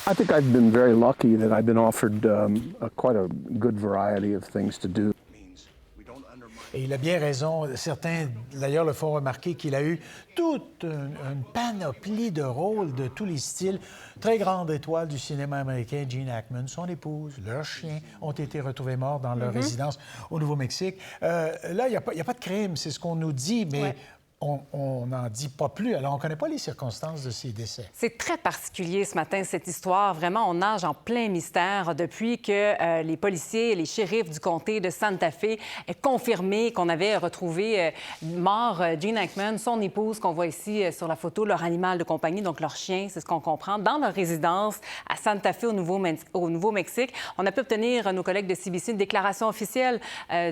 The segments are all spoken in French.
I think I've been very lucky that I've been offered quite a good variety of things to do. Et il a bien raison. Certains, d'ailleurs, le font remarquer qu'il a eu toute une panoplie de rôles de tous les styles. Très grande étoile du cinéma américain, Gene Hackman, son épouse, leur chien ont été retrouvés morts dans leur résidence au Nouveau-Mexique. Là, il n'y a pas de crime, c'est ce qu'on nous dit, mais... Ouais. On n'en dit pas plus. Alors, on ne connaît pas les circonstances de ces décès. C'est très particulier ce matin, cette histoire. Vraiment, on nage en plein mystère depuis que les policiers et les shérifs du comté de Santa Fe aient confirmé qu'on avait retrouvé mort Gene Hackman, son épouse, qu'on voit ici sur la photo, leur animal de compagnie, donc leur chien, c'est ce qu'on comprend, dans leur résidence à Santa Fe, au Nouveau-Mexique. On a pu obtenir, nos collègues de CBC, une déclaration officielle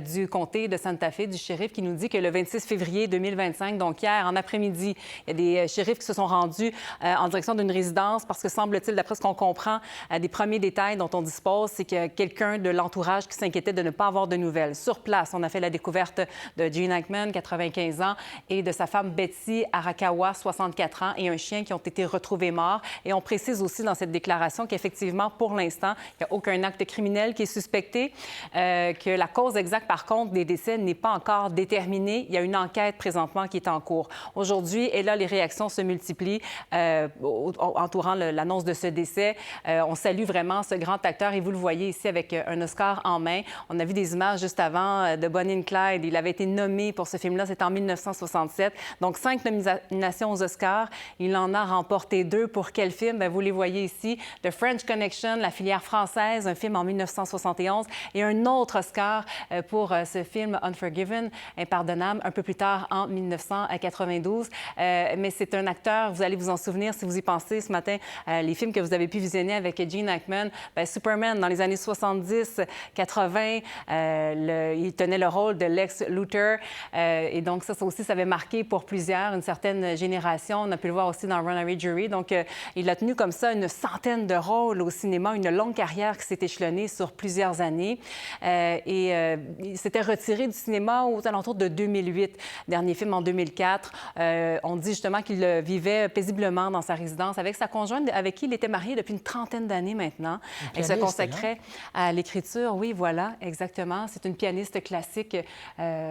du comté de Santa Fe, du shérif, qui nous dit que le 26 février 2025, donc hier, en après-midi, il y a des shérifs qui se sont rendus en direction d'une résidence parce que, semble-t-il, d'après ce qu'on comprend, des premiers détails dont on dispose, c'est qu'il y a quelqu'un de l'entourage qui s'inquiétait de ne pas avoir de nouvelles. Sur place, on a fait la découverte de Gene Hackman, 95 ans, et de sa femme Betsy Arakawa, 64 ans, et un chien qui ont été retrouvés morts. Et on précise aussi dans cette déclaration qu'effectivement, pour l'instant, il n'y a aucun acte criminel qui est suspecté, que la cause exacte, par contre, des décès n'est pas encore déterminée. Il y a une enquête présentement qui est en cours. Aujourd'hui, et là, les réactions se multiplient entourant l'annonce de ce décès. On salue vraiment ce grand acteur et vous le voyez ici avec un Oscar en main. On a vu des images juste avant de Bonnie and Clyde. Il avait été nommé pour ce film-là, c'était en 1967. Donc, 5 nominations aux Oscars. Il en a remporté 2 pour quel film? Bien, vous les voyez ici. The French Connection, la filière française, un film en 1971 et un autre Oscar pour ce film Unforgiven, Impardonnable, un peu plus tard en 1992. Mais c'est un acteur, vous allez vous en souvenir si vous y pensez ce matin, les films que vous avez pu visionner avec Gene Hackman. Bien, Superman, dans les années 70, 80, il tenait le rôle de Lex Luthor. Et donc, ça aussi, ça avait marqué pour plusieurs, une certaine génération. On a pu le voir aussi dans Runaway Jury. Donc, il a tenu comme ça une centaine de rôles au cinéma, une longue carrière qui s'est échelonnée sur plusieurs années. Il s'était retiré du cinéma aux alentours de 2008. Dernier film en 2004. On dit justement qu'il vivait paisiblement dans sa résidence avec sa conjointe, avec qui il était marié depuis une trentaine d'années maintenant. Elle se consacrait à l'écriture. Oui, voilà, exactement. C'est une pianiste classique,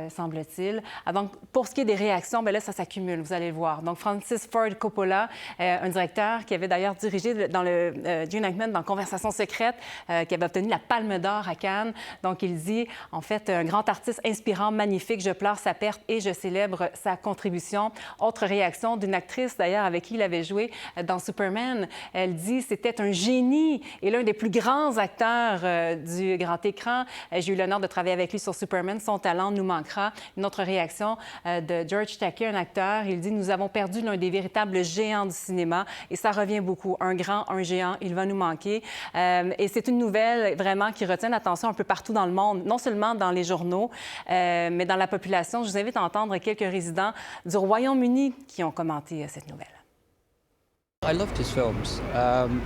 semble-t-il. Donc, pour ce qui est des réactions, bien là, ça s'accumule, vous allez le voir. Donc, Francis Ford Coppola, un directeur qui avait d'ailleurs dirigé dans le Gene Hackman dans Conversation secrète, qui avait obtenu la Palme d'Or à Cannes. Donc, il dit, en fait, un grand artiste inspirant, magnifique, je pleure sa perte et je célèbre sa contribution. Autre réaction d'une actrice, d'ailleurs, avec qui il avait joué dans Superman. Elle dit, c'était un génie et l'un des plus grands acteurs du grand écran. J'ai eu l'honneur de travailler avec lui sur Superman. Son talent nous manquera. Une autre réaction de George Takei, un acteur. Il dit, nous avons perdu l'un des véritables géants du cinéma et ça revient beaucoup. Un grand, un géant, il va nous manquer. Et c'est une nouvelle vraiment qui retient l'attention un peu partout dans le monde, non seulement dans les journaux, mais dans la population. Je vous invite à entendre quelques résidents du Royaume-Uni qui ont commenté cette nouvelle. I loved his films, and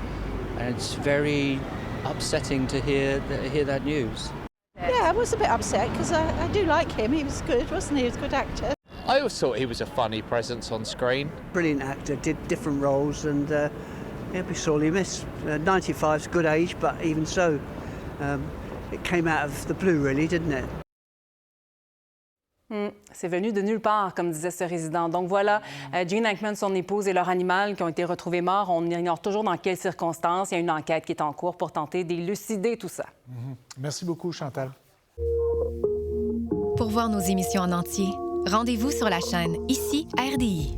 it's very upsetting to hear that news. Yeah, I was a bit upset because I do like him. He was good, wasn't he? He was a good actor. I always thought he was a funny presence on screen. Brilliant actor, did different roles, and he'll be sorely missed. 95's a good age, but even so, it came out of the blue, really, didn't it? C'est venu de nulle part, comme disait ce résident. Donc voilà, Gene Hackman, son épouse et leur animal qui ont été retrouvés morts. On ignore toujours dans quelles circonstances. Il y a une enquête qui est en cours pour tenter d'élucider tout ça. Merci beaucoup, Chantal. Pour voir nos émissions en entier, rendez-vous sur la chaîne Ici RDI.